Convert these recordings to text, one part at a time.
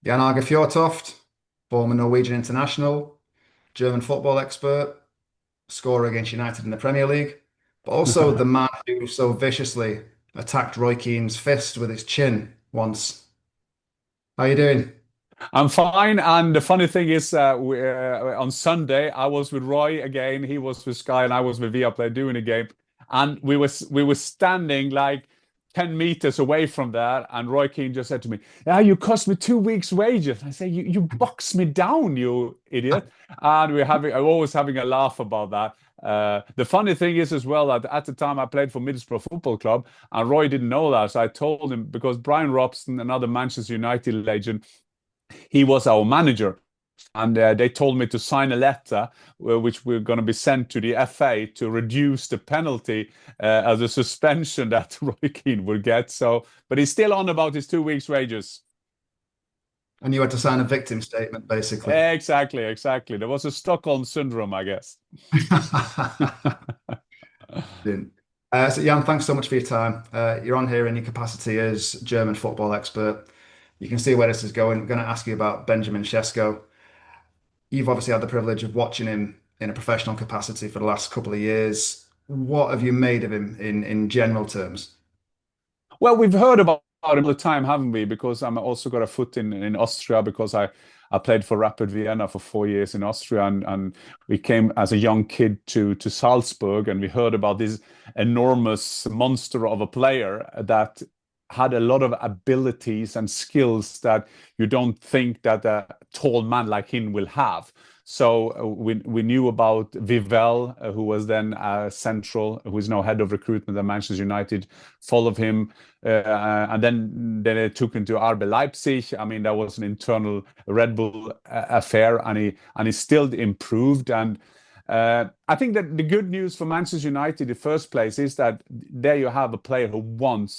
Jan Age Fjortoft, former Norwegian international, German football expert, scorer against United in the Premier League, but also the man who so viciously attacked Roy Keane's fist with his chin once. How you doing? I'm fine. And the funny thing is, on Sunday, I was with Roy again. He was with Sky, and I was with Viaplay doing a game. And we were standing like 10 meters away from that. And Roy Keane just said to me, "Yeah, you cost me 2 weeks' wages." I say, "You boxed me down, you idiot." And I'm always having a laugh about that. The funny thing is as well that at the time I played for Middlesbrough Football Club, and Roy didn't know that. So I told him because Brian Robson, another Manchester United legend, he was our manager. And they told me to sign a letter, which we're going to be sent to the FA to reduce the penalty as a suspension that Roy Keane would get. So, but he's still on about his 2 weeks' wages. And you had to sign a victim statement, basically. Exactly, exactly. There was a Stockholm syndrome, I guess. Brilliant. So Jan, thanks so much for your time. You're on here in your capacity as German football expert. You can see where this is going. I'm going to ask you about Benjamin Sesko. You've obviously had the privilege of watching him in a professional capacity for the last couple of years. What have you made of him in general terms? Well, we've heard about him all the time, haven't we? Because I'm also got a foot in Austria because I played for Rapid Vienna for 4 years in Austria, and we came as a young kid to Salzburg, and we heard about this enormous monster of a player that had a lot of abilities and skills that you don't think that a tall man like him will have. So we knew about Vivel, who was then central, who is now head of recruitment at Manchester United. Followed him, and then they took him to RB Leipzig. I mean, that was an internal Red Bull affair, and he still improved. And I think that the good news for Manchester United in the first place is that there you have a player who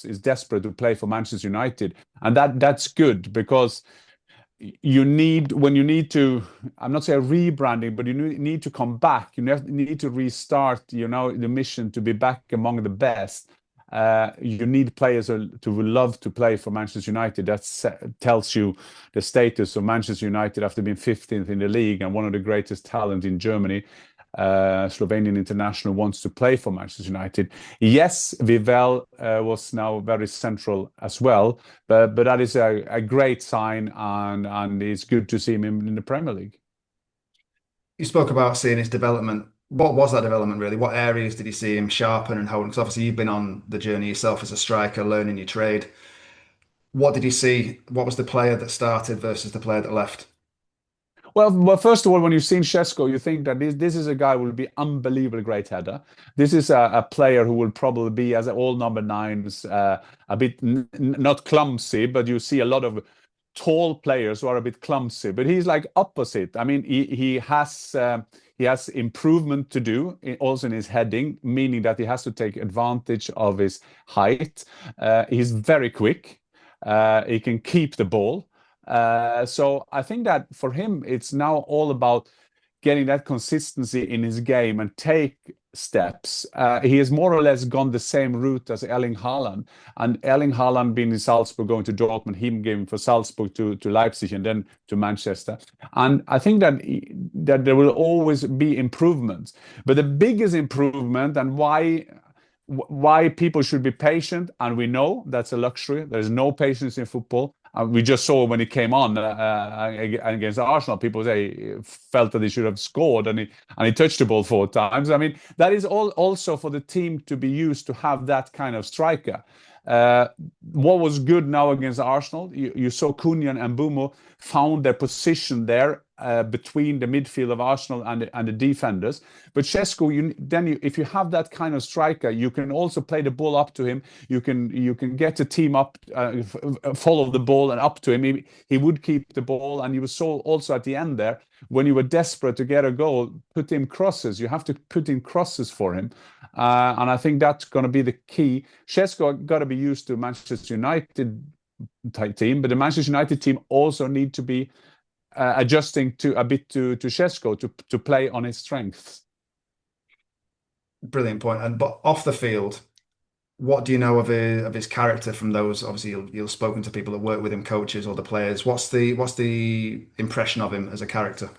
is desperate to play for Manchester United, and that's good because when you need to, I'm not saying rebranding, but you need to come back. You need to restart, the mission to be back among the best. You need players to love to play for Manchester United. That tells you the status of Manchester United after being 15th in the league and one of the greatest talent in Germany. Slovenian international wants to play for Manchester United. Yes, Vivel was now very central as well, but that is a great sign, and it's good to see him in the Premier League. You spoke about seeing his development. What was that development really? What areas did you see him sharpen and hone? Because obviously you've been on the journey yourself as a striker, learning your trade. What did you see? What was the player that started versus the player that left? Well, first of all, when you've seen Shesko, you think that this is a guy who will be unbelievably great header. This is a player who will probably be, as all number nines, a bit not clumsy, but you see a lot of tall players who are a bit clumsy. But he's like opposite. I mean, he has improvement to do also in his heading, meaning that he has to take advantage of his height. He's very quick. He can keep the ball. So I think that for him, it's now all about getting that consistency in his game and take steps. He has more or less gone the same route as Erling Haaland. And Erling Haaland being in Salzburg, going to Dortmund, him going for Salzburg to Leipzig and then to Manchester. And I think that there will always be improvements. But the biggest improvement and why people should be patient, and we know that's a luxury. There's no patience in football. We just saw when he came on against Arsenal, people felt that he should have scored, and he touched the ball 4 times. I mean, that is also for the team to be used to have that kind of striker. Uh, what was good now against Arsenal, you saw Cunha and Mbumo found their position there between the midfield of Arsenal and the defenders. But Cesco, if you have that kind of striker, you can also play the ball up to him. You can get the team up, follow the ball and up to him. He would keep the ball, and you saw also at the end there when you were desperate to get a goal, put in crosses. You have to put in crosses for him, and I think that's going to be the key. Cesco got to be used to Manchester United type team, but the Manchester United team also need to be adjusting to a bit to Shesko to play on his strengths. Brilliant point. And but off the field, What do you know of his character from those? Obviously, you've spoken to people that work with him, coaches or the players. What's the impression of him as a character?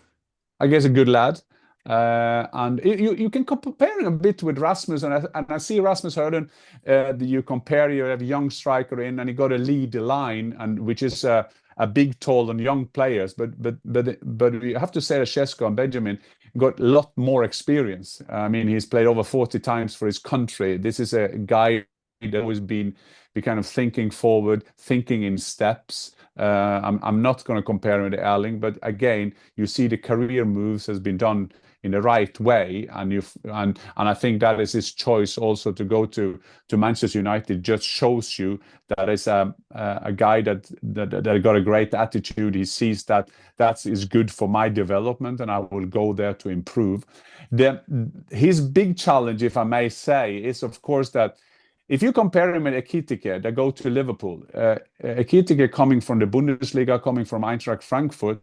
I guess a good lad. And you can compare him a bit with Rasmus, and I see Rasmus Høyden. You compare, you have a young striker in, and he got to lead the line, and which is a big toll on young players. But you have to say that Sesko and Benjamin got a lot more experience. I mean, he's played over 40 times for his country. This is a guy that always be kind of thinking forward, thinking in steps. I'm not going to compare him to Erling, but again, you see the career moves has been done in the right way, and I think that is his choice also to go to Manchester United. Just shows you that is a guy that got a great attitude. He sees that is good for my development, and I will go there to improve. His big challenge, if I may say, is of course that if you compare him with Ekitike that go to Liverpool, Ekitike coming from the Bundesliga, coming from Eintracht Frankfurt,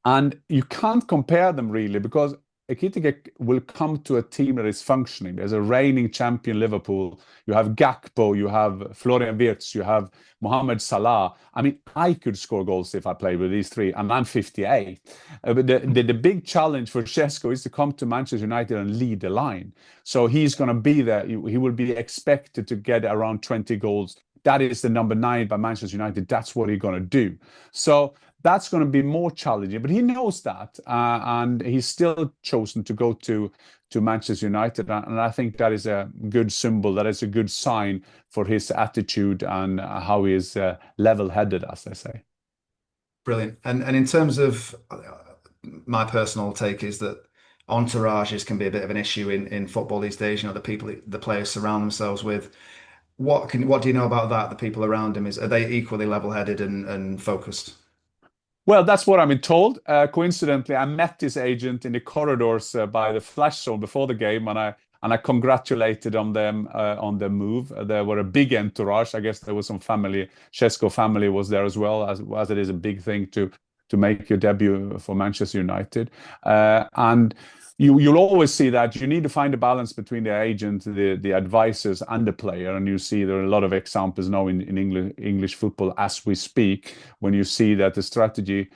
and you can't compare them really because Ekitike will come to a team that is functioning. There's a reigning champion Liverpool. You have Gakpo, you have Florian Wirtz, you have Mohamed Salah. I mean, I could score goals if I played with these three, and I'm 58. But the big challenge for Sesko is to come to Manchester United and lead the line. So he's going to be there. He will be expected to get around 20 goals. That is the number 9 by Manchester United. That's what he's going to do. So that's going to be more challenging, but he knows that, and he's still chosen to go to Manchester United, and I think that is a good symbol. That is a good sign for his attitude and how he is level-headed, as they say. Brilliant. And in terms of my personal take is that entourages can be a bit of an issue in football these days. You know, the people the players surround themselves with. What do you know about that? The people around him are they equally level-headed and focused? Well, that's what I've been told. Coincidentally, I met this agent in the corridors by the flash zone before the game, and I congratulated on them on the move. There were a big entourage. I guess there was some family. Sesko family was there as well, as it is a big thing to make your debut for Manchester United. And you'll always see that you need to find a balance between the agent, the advisors, and the player. And you see there are a lot of examples now in English football as we speak, when you see that the strategy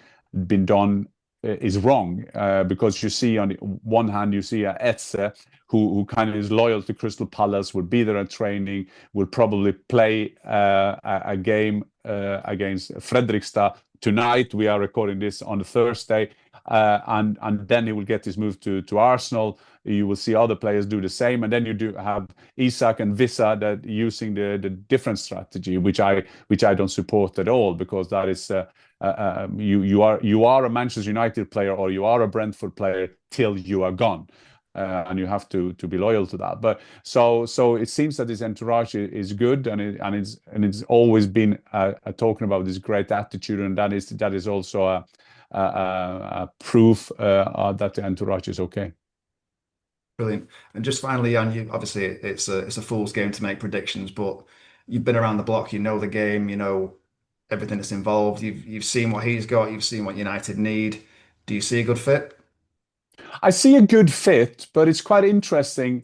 been done is wrong, because you see on the one hand you see Etze who kind of is loyal to Crystal Palace, will be there at training, will probably play a game against Fredrikstad tonight. We are recording this on Thursday, and then he will get his move to Arsenal. You will see other players do the same, and then you do have Isak and Vissa that using the different strategy, which I don't support at all, because that is you are a Manchester United player or you are a Brentford player till you are gone. And you have to be loyal to that. But so it seems that this entourage is good, and it's always been talking about this great attitude, and that is also a proof that the entourage is okay. Brilliant. And just finally, Jan, you obviously it's a fool's game to make predictions, but you've been around the block, you know the game, you know everything that's involved. You've seen what he's got, you've seen what United need. Do you see a good fit? I see a good fit, but it's quite interesting.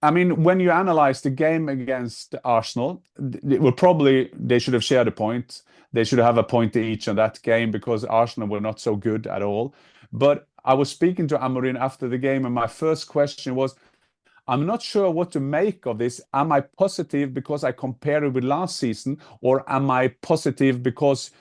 I mean, when you analyze the game against Arsenal, they should have shared a point. They should have a point each on that game because Arsenal were not so good at all. But I was speaking to Amorim after the game, and my first question was, I'm not sure what to make of this. Am I positive because I compare it with last season, or am I positive because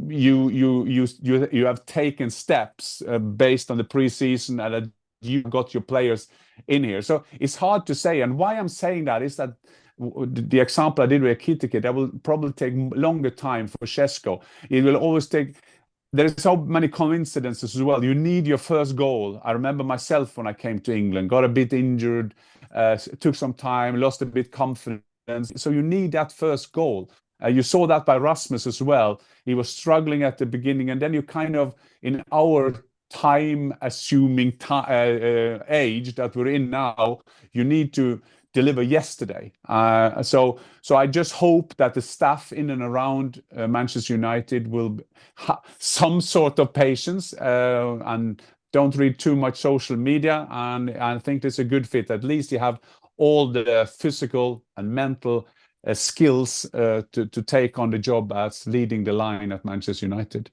you have taken steps based on the preseason and that you got your players in here? So it's hard to say. And why I'm saying that is that the example I did with Ekitike, that will probably take longer time for Sesko. It will always take. There's so many coincidences as well. You need your first goal. I remember myself when I came to England, got a bit injured, took some time, lost a bit confidence. So you need that first goal. You saw that by Rasmus as well. He was struggling at the beginning, and then you kind of, in our time-assuming age that we're in now, you need to deliver yesterday. So I just hope that the staff in and around Manchester United will have some sort of patience and don't read too much social media. And I think it's a good fit. At least you have all the physical and mental skills to take on the job as leading the line at Manchester United.